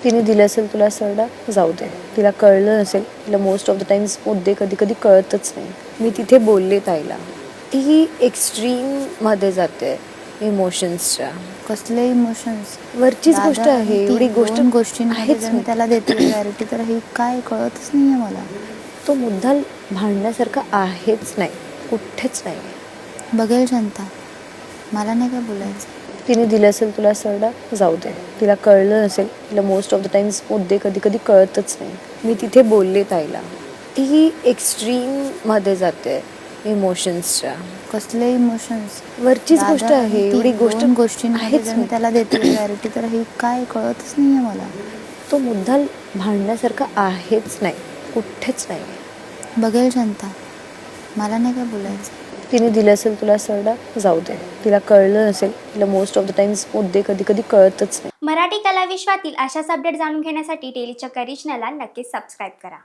तिने दिलं असेल तुला सरडा, जाऊ दे. तिला कळलं नसेल. तिला मोस्ट ऑफ द टाइम्स मुद्दे कधी कधी कळतच नाही. मी तिथे बोलले ताईला, ती एक्स्ट्रीममध्ये जाते इमोशन्सच्या. कसले इमोशन्स? वरचीच गोष्ट आहे, एवढी गोष्ट गोष्टींमध्ये आहेच जर मी त्याला देते क्लॅरिटी, तर हे काय कळतच नाहीये मला. तो मुद्दा भांडण्यासारखा आहेच नाही, कुठेच नाही. बघेल शांता, मला नाही काय बोलायचं. तिने दिलं असेल तुला सरडा, जाऊ दे. तिला कळलं नसेल. तिला मोस्ट ऑफ द टाइम्स मुद्दे कधी कधी कळतच नाही. मी तिथे बोलले ताईला, ती एक्स्ट्रीममध्ये जाते इमोशन्सच्या. कसले इमोशन्स? वरचीच गोष्ट आहे, एवढी गोष्ट गोष्टींमध्ये आहेच जर मी नाही. त्याला देते क्लॅरिटी, तर हे काय कळतच नाहीये मला. तो मुद्दा भांडण्यासारखा आहेच नाही, कुठेच नाही. बघेल शांता, मला नाही काय बोलायचं. तिने दिलं असेल तुला सरडा, जाऊ दे. तिला कळलं नसेल. तिला मोस्ट ऑफ द टाइम्स मुद्दे कधी कधी कळतच नाही. मराठी कला विश्वातील अशाच अपडेट जाणून घेण्यासाठी डेली चक्कर रिजनला नक्कीच सबस्क्राईब करा.